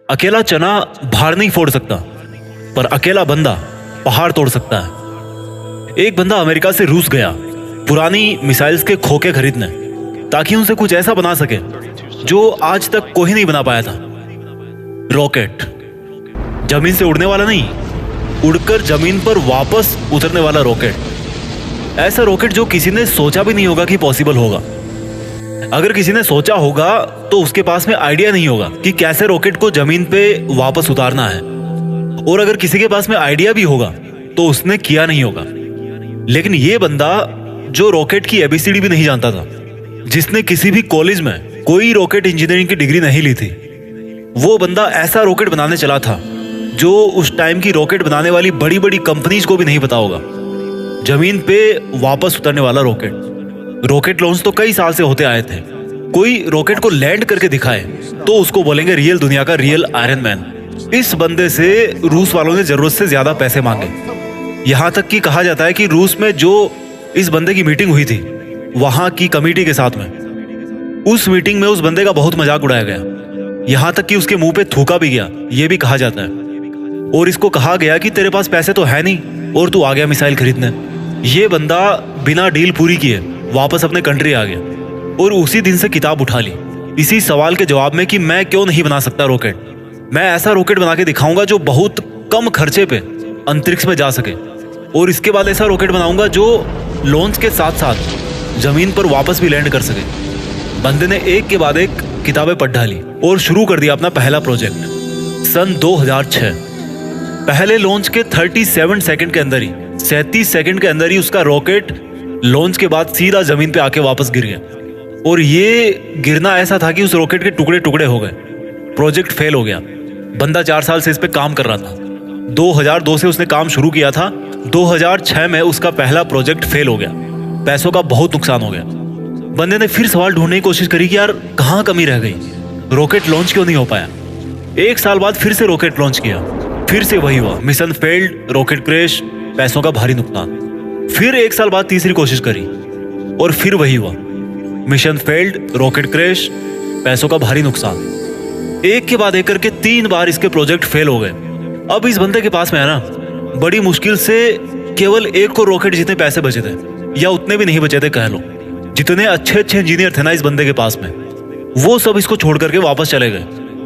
अकेला चना भार नहीं फोड़ सकता, पर अकेला बंदा पहाड़ तोड़ सकता है। एक बंदा अमेरिका से रूस गया पुरानी मिसाइल्स के खोखे खरीदने, ताकि उनसे कुछ ऐसा बना सके जो आज तक कोई नहीं बना पाया था। रॉकेट, जमीन से उड़ने वाला नहीं, उड़कर जमीन पर वापस उतरने वाला रॉकेट। ऐसा रॉकेट जो किसी ने सोचा भी नहीं होगा कि पॉसिबल होगा। अगर किसी ने सोचा होगा तो उसके पास में आइडिया नहीं होगा कि कैसे रॉकेट को जमीन पे वापस उतारना है, और अगर किसी के पास में आइडिया भी होगा तो उसने किया नहीं होगा। लेकिन ये बंदा जो रॉकेट की एबीसीडी भी नहीं जानता था, जिसने किसी भी कॉलेज में कोई रॉकेट इंजीनियरिंग की डिग्री नहीं ली थी, वो बंदा ऐसा रॉकेट बनाने चला था जो उस टाइम की रॉकेट बनाने वाली बड़ी बड़ी कंपनीज को भी नहीं पता होगा। जमीन पे वापस उतरने वाला रॉकेट। रॉकेट लॉन्च तो कई साल से होते आए थे। कोई रॉकेट को लैंड करके दिखाए तो उसको बोलेंगे रियल दुनिया का रियल आयरन मैन। इस बंदे से रूस वालों ने जरूरत से ज्यादा पैसे मांगे। यहां तक कि कहा जाता है कि रूस में जो इस बंदे की मीटिंग हुई थी वहां की कमेटी के साथ में, उस मीटिंग में उस बंदे का बहुत मजाक उड़ाया गया। यहां तक कि उसके मुंह पे थूका भी गया, ये भी कहा जाता है। और इसको कहा गया कि तेरे पास पैसे तो है नहीं और तू आ गया मिसाइल खरीदने। ये बंदा बिना डील पूरी किए वापस अपने कंट्री आ गया और उसी दिन से किताब उठा ली इसी सवाल के जवाब में कि मैं क्यों नहीं बना सकता रॉकेट। मैं ऐसा रॉकेट बना के दिखाऊंगा जो बहुत कम खर्चे पे अंतरिक्ष में जा सके, और इसके बाद ऐसा रॉकेट बनाऊंगा जो लॉन्च के साथ साथ जमीन पर वापस भी लैंड कर सके। बंदे ने एक के बाद एक किताबें पढ़ डाली और शुरू कर दिया अपना पहला प्रोजेक्ट। सन 2006 पहले लॉन्च के 37 सेकंड के अंदर ही 37 सेकंड के अंदर ही उसका रॉकेट लॉन्च के बाद सीधा जमीन पे आके वापस गिर गया। और ये गिरना ऐसा था कि उस रॉकेट के टुकड़े टुकड़े हो गए। प्रोजेक्ट फेल हो गया। बंदा 4 साल से इस पे काम कर रहा था। 2002 से उसने काम शुरू किया था। 2006 में उसका पहला प्रोजेक्ट फेल हो गया। पैसों का बहुत नुकसान हो गया। बंदे ने फिर सवाल ढूंढने की कोशिश करी कि यार कहाँ कमी रह गई, रॉकेट लॉन्च क्यों नहीं हो पाया। 1 साल बाद फिर से रॉकेट लॉन्च किया, फिर से वही हुआ, मिशन फेल्ड, रॉकेट क्रैश, पैसों का भारी नुकसान। फिर 1 साल बाद तीसरी कोशिश करी और फिर वही हुआ, मिशन फेल्ड, रॉकेट क्रैश, पैसों का भारी नुकसान। एक के बाद एक करके 3 बार इसके प्रोजेक्ट फेल हो गए। अब इस बंदे के पास में है ना, बड़ी मुश्किल से केवल 1 को रॉकेट जितने पैसे बचे थे, या उतने भी नहीं बचे थे कह लो। जितने अच्छे अच्छे इंजीनियर थे ना इस बंदे के पास में, वो सब इसको छोड़ करके वापस चले गए।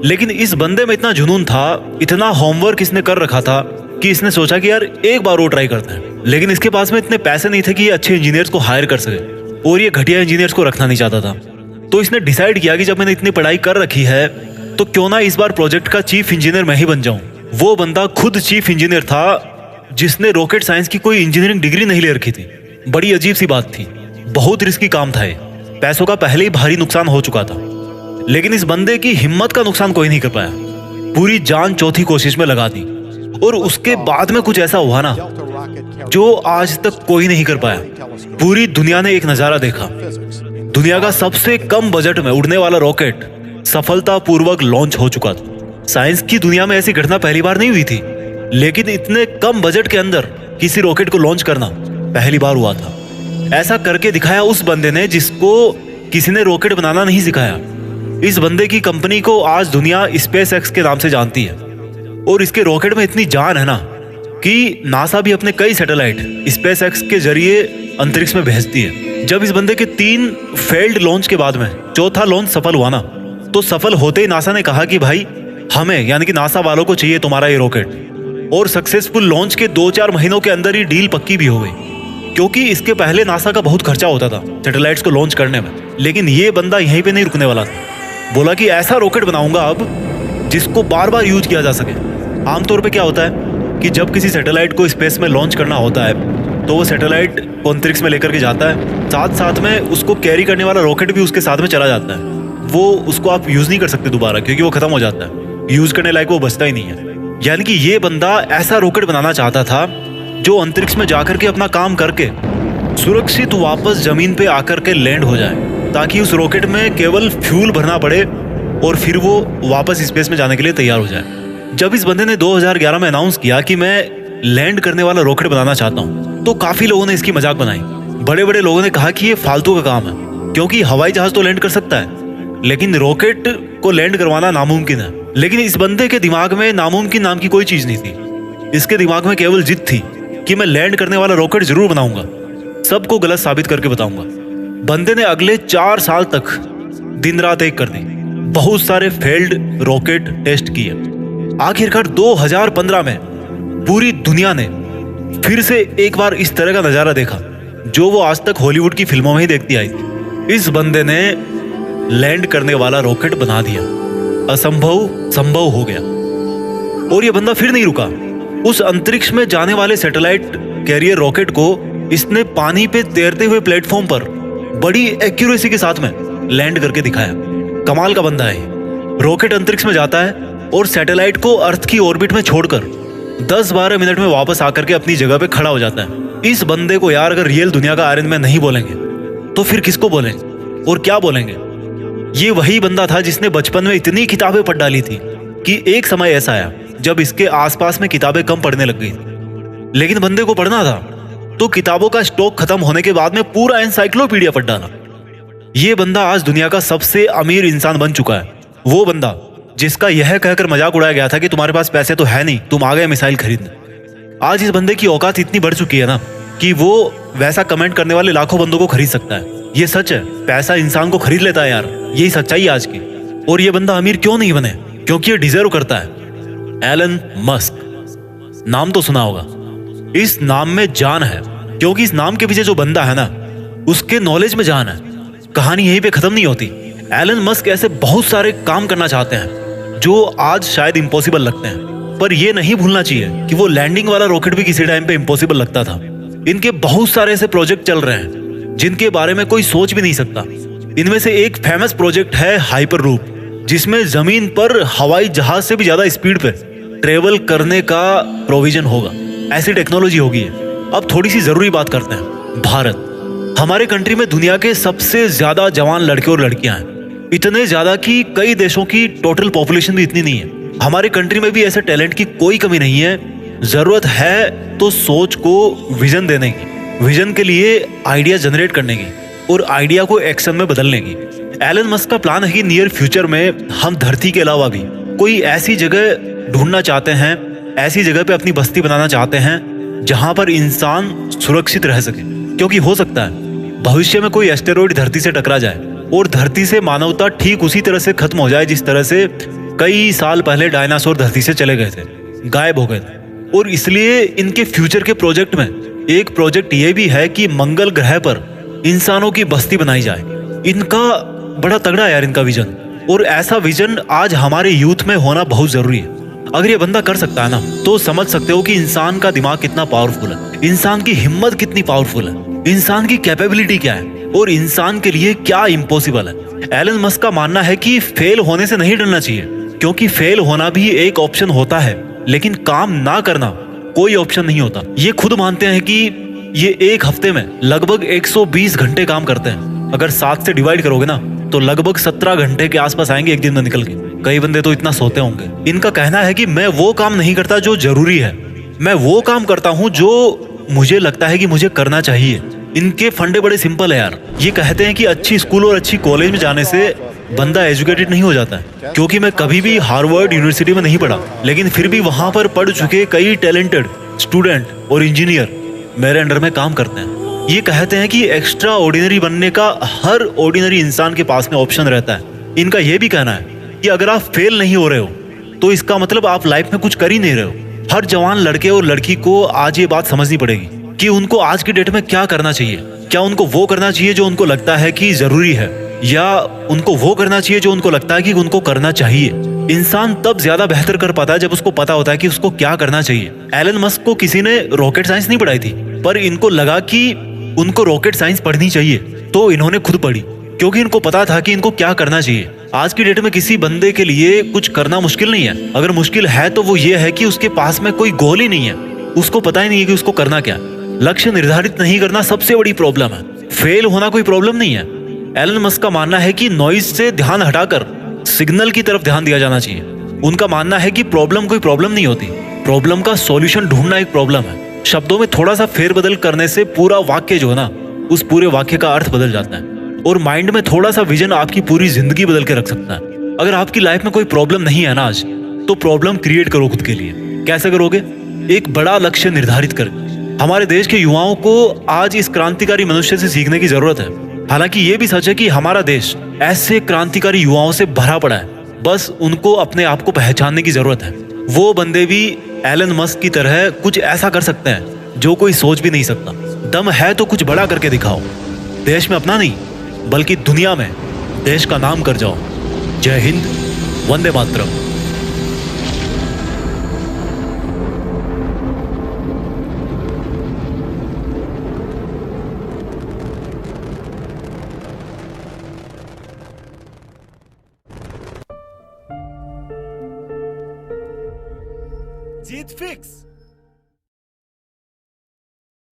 लेकिन इस बंदे में इतना जुनून था, इतना होमवर्क इसने कर रखा था कि इसने सोचा कि यार एक बार वो ट्राई करते हैं। लेकिन इसके पास में इतने पैसे नहीं थे कि ये अच्छे इंजीनियर्स को हायर कर सके, और ये घटिया इंजीनियर्स को रखना नहीं चाहता था। तो इसने डिसाइड किया कि जब मैंने इतनी पढ़ाई कर रखी है तो क्यों ना इस बार प्रोजेक्ट का चीफ इंजीनियर मैं ही बन जाऊं। वो बंदा खुद चीफ इंजीनियर था जिसने रॉकेट साइंस की कोई इंजीनियरिंग डिग्री नहीं ले रखी थी। बड़ी अजीब सी बात थी, बहुत रिस्की काम था ये। पैसों का पहले ही भारी नुकसान हो चुका था, लेकिन इस बंदे की हिम्मत का नुकसान कोई नहीं कर पाया। पूरी जान चौथी कोशिश में लगा दी, और उसके बाद में कुछ ऐसा हुआ ना जो आज तक कोई नहीं कर पाया। पूरी दुनिया ने एक नजारा देखा। दुनिया का सबसे कम बजट में उड़ने वाला रॉकेट सफलतापूर्वक लॉन्च हो चुका था। साइंस की दुनिया में ऐसी घटना पहली बार नहीं हुई थी, लेकिन इतने कम बजट के अंदर किसी रॉकेट को लॉन्च करना पहली बार हुआ था। ऐसा करके दिखाया उस बंदे ने जिसको किसी ने रॉकेट बनाना नहीं सिखाया। इस बंदे की कंपनी को आज दुनिया स्पेस एक्स के नाम से जानती है, और इसके रॉकेट में इतनी जान है ना कि नासा भी अपने कई सैटेलाइट स्पेस एक्स के जरिए अंतरिक्ष में भेजती है। जब इस बंदे के 3 फेल्ड लॉन्च के बाद में चौथा लॉन्च सफल हुआ ना, तो सफल होते ही नासा ने कहा कि भाई हमें, यानी कि नासा वालों को चाहिए तुम्हारा ये रॉकेट। और सक्सेसफुल लॉन्च के 2-4 महीनों के अंदर ही डील पक्की भी हो गई, क्योंकि इसके पहले नासा का बहुत खर्चा होता था सैटेलाइट्स को लॉन्च करने में। लेकिन ये बंदा यहीं पे नहीं रुकने वाला था। बोला कि ऐसा रॉकेट बनाऊंगा अब जिसको बार बार यूज किया जा सके। आमतौर पे क्या होता है कि जब किसी सैटेलाइट को स्पेस में लॉन्च करना होता है तो वो सैटेलाइट को अंतरिक्ष में लेकर के जाता है, साथ साथ में उसको कैरी करने वाला रॉकेट भी उसके साथ में चला जाता है। वो उसको आप यूज नहीं कर सकते दोबारा, क्योंकि वो खत्म हो जाता है, यूज करने लायक वो बचता ही नहीं है। यानी कि ये बंदा ऐसा रॉकेट बनाना चाहता था जो अंतरिक्ष में जाकर के अपना काम करके सुरक्षित वापस जमीन पे आकर के लैंड हो जाए, ताकि उस रॉकेट में केवल फ्यूल भरना पड़े और फिर वो वापस स्पेस में जाने के लिए तैयार हो जाए। जब इस बंदे ने 2011 में अनाउंस किया कि मैं लैंड करने वाला रॉकेट बनाना चाहता हूँ, तो काफी लोगों ने इसकी मजाक बनाई। बड़े बड़े लोगों ने कहा कि ये फालतू का काम है, क्योंकि हवाई जहाज तो लैंड कर सकता है, लेकिन रॉकेट को लैंड करवाना नामुमकिन है। लेकिन इस बंदे के दिमाग में नामुमकिन नाम की कोई चीज नहीं थी। इसके दिमाग में केवल जिद थी कि मैं लैंड करने वाला रॉकेट जरूर बनाऊंगा, सबको गलत साबित करके बताऊंगा। बंदे ने अगले 4 साल तक दिन रात एक कर दी, बहुत सारे फेल्ड रॉकेट टेस्ट किए। आखिरकार 2015 में पूरी दुनिया ने फिर से एक बार इस तरह का नजारा देखा जो वो आज तक हॉलीवुड की फिल्मों में ही देखती आई थी। इस बंदे ने लैंड करने वाला रॉकेट बना दिया, असंभव संभव हो गया। और ये बंदा फिर नहीं रुका। उस अंतरिक्ष में जाने वाले सैटेलाइट कैरियर रॉकेट को इसने पानी पे तैरते हुए प्लेटफॉर्म पर बड़ी एक्यूरेसी के साथ में लैंड करके दिखाया। कमाल का बंदा है। रॉकेट अंतरिक्ष में जाता है और सैटेलाइट को अर्थ की ऑर्बिट में छोड़कर 10-12 मिनट में वापस आकर के अपनी जगह पे खड़ा हो जाता है। इस बंदे को यार अगर रियल दुनिया का आयरन मैन नहीं बोलेंगे तो फिर किसको बोलेंगे और क्या बोलेंगे? ये वही बंदा था जिसने बचपन में इतनी किताबें पढ़ डाली थी कि एक समय ऐसा आया जब इसके आसपास में किताबें कम पढ़ने लग गई। लेकिन बंदे को पढ़ना था तो किताबों का स्टॉक खत्म होने के बाद में पूरा एनसाइक्लोपीडिया पढ़ डाला। ये बंदा आज दुनिया का सबसे अमीर इंसान बन चुका है। वो बंदा जिसका यह कहकर मजाक उड़ाया गया था कि तुम्हारे पास पैसे तो है नहीं, तुम आ गए मिसाइल खरीदने। आज इस बंदे की औकात इतनी बढ़ चुकी है ना कि वो वैसा कमेंट करने वाले लाखों बंदों को खरीद सकता है। ये सच है, पैसा इंसान को खरीद लेता है यार, यही सच्चाई आज की। और ये बंदा अमीर क्यों नहीं बने? क्योंकि ये डिजर्व करता है। एलन मस्क, नाम तो सुना होगा। इस नाम में जान है क्योंकि इस नाम के पीछे जो बंदा है ना उसके नॉलेज में जान है। कहानी यहीं पे खत्म नहीं होती। एलन मस्क ऐसे बहुत सारे काम करना चाहते हैं जो आज शायद इम्पॉसिबल लगते हैं, पर यह नहीं भूलना चाहिए कि वो लैंडिंग वाला रॉकेट भी किसी टाइम पे इम्पॉसिबल लगता था। इनके बहुत सारे ऐसे प्रोजेक्ट चल रहे हैं जिनके बारे में कोई सोच भी नहीं सकता। इनमें से एक फेमस प्रोजेक्ट है हाइपरलूप, जिसमें जमीन पर हवाई जहाज से भी ज्यादा स्पीड पे ट्रेवल करने का प्रोविजन होगा। ऐसी टेक्नोलॉजी होगी। अब थोड़ी सी जरूरी बात करते हैं। भारत, हमारे कंट्री में दुनिया के सबसे ज्यादा जवान लड़के और लड़कियां हैं, इतने ज्यादा कि कई देशों की टोटल पॉपुलेशन भी इतनी नहीं है। हमारे कंट्री में भी ऐसे टैलेंट की कोई कमी नहीं है। जरूरत है तो सोच को विजन देने की, विजन के लिए आइडिया जनरेट करने की और आइडिया को एक्शन में बदलने की। एलन मस्क का प्लान है कि नियर फ्यूचर में हम धरती के अलावा भी कोई ऐसी जगह ढूंढना चाहते हैं, ऐसी जगह पे अपनी बस्ती बनाना चाहते हैं जहां पर इंसान सुरक्षित रह सके। क्योंकि हो सकता है भविष्य में कोई एस्टेरॉइड धरती से टकरा जाए और धरती से मानवता ठीक उसी तरह से खत्म हो जाए जिस तरह से कई साल पहले डायनासोर धरती से चले गए थे, गायब हो गए थे। और इसलिए इनके फ्यूचर के प्रोजेक्ट में एक प्रोजेक्ट ये भी है कि मंगल ग्रह पर इंसानों की बस्ती बनाई जाए। इनका बड़ा तगड़ा है यार इनका विजन, और ऐसा विजन आज हमारे यूथ में होना बहुत जरूरी है। अगर ये बंदा कर सकता है ना तो समझ सकते हो कि इंसान का दिमाग कितना पावरफुल है, इंसान की हिम्मत कितनी पावरफुल है, इंसान की कैपेबिलिटी क्या है और इंसान के लिए क्या इम्पॉसिबल है। एलन मस्क का मानना है कि फेल होने से नहीं डरना चाहिए, क्योंकि फेल होना भी एक ऑप्शन होता है, लेकिन काम ना करना कोई ऑप्शन नहीं होता। ये खुद मानते हैं कि ये एक हफ्ते में लगभग 120 घंटे काम करते हैं। अगर 7 से डिवाइड करोगे ना तो लगभग 17 घंटे के आसपास आएंगे एक दिन में निकल के। कई बंदे तो इतना सोते होंगे। इनका कहना है कि मैं वो काम नहीं करता जो जरूरी है, मैं वो काम करता हूँ जो मुझे लगता है कि मुझे करना चाहिए। इनके फंडे बड़े सिंपल है यार। ये कहते हैं कि अच्छी स्कूल और अच्छी कॉलेज में जाने से बंदा एजुकेटेड नहीं हो जाता है, क्योंकि मैं कभी भी हार्वर्ड यूनिवर्सिटी में नहीं पढ़ा, लेकिन फिर भी वहां पर पढ़ चुके कई टैलेंटेड स्टूडेंट और इंजीनियर मेरे अंडर में काम करते हैं। ये कहते हैं कि एक्स्ट्रा ऑर्डिनरी बनने का हर ऑर्डिनरी इंसान के पास में ऑप्शन रहता है। इनका यह भी कहना है कि अगर आप फेल नहीं हो रहे हो तो इसका मतलब आप लाइफ में कुछ कर ही नहीं रहे हो। हर जवान लड़के और लड़की को आज ये बात समझनी पड़ेगी कि उनको आज की डेट में क्या करना चाहिए। क्या उनको वो करना चाहिए जो उनको लगता है कि जरूरी है, या उनको वो करना चाहिए जो उनको लगता है कि उनको करना चाहिए। इंसान तब ज्यादा बेहतर कर पाता है जब उसको पता होता है कि उसको क्या करना चाहिए। एलन मस्क को किसी ने रॉकेट साइंस नहीं पढ़ाई थी, पर इनको लगा कि उनको रॉकेट साइंस पढ़नी चाहिए, तो इन्होंने खुद पढ़ी, क्योंकि इनको पता था कि इनको क्या करना चाहिए। आज की डेट में किसी बंदे के लिए कुछ करना मुश्किल नहीं है। अगर मुश्किल है तो वो ये है कि उसके पास में कोई गोल ही नहीं है, उसको पता ही नहीं है कि उसको करना क्या। लक्ष्य निर्धारित नहीं करना सबसे बड़ी प्रॉब्लम है। फेल होना कोई प्रॉब्लम नहीं है। एलन मस्क का मानना है कि नॉइज से ध्यान हटाकर सिग्नल की तरफ ध्यान दिया जाना चाहिए। उनका मानना है कि प्रॉब्लम कोई प्रॉब्लम नहीं होती, प्रॉब्लम का सॉल्यूशन ढूंढना एक प्रॉब्लम है। शब्दों में थोड़ा सा फेरबदल करने से पूरा वाक्य जो है ना, उस पूरे वाक्य का अर्थ बदल जाता है। और माइंड में थोड़ा सा विजन आपकी पूरी जिंदगी बदल के रख सकता है। अगर आपकी लाइफ में कोई प्रॉब्लम नहीं है ना आज, तो प्रॉब्लम क्रिएट करो खुद के लिए। कैसे करोगे? एक बड़ा लक्ष्य निर्धारित कर। हमारे देश के युवाओं को आज इस क्रांतिकारी मनुष्य से सीखने की जरूरत है। हालांकि ये भी सच है कि हमारा देश ऐसे क्रांतिकारी युवाओं से भरा पड़ा है, बस उनको अपने आप को पहचानने की जरूरत है। वो बंदे भी एलन मस्क की तरह कुछ ऐसा कर सकते हैं जो कोई सोच भी नहीं सकता। दम है तो कुछ बड़ा करके दिखाओ। देश में अपना नहीं, बल्कि दुनिया में देश का नाम कर जाओ। जय हिंद, वंदे मातरम। जीत फिक्स।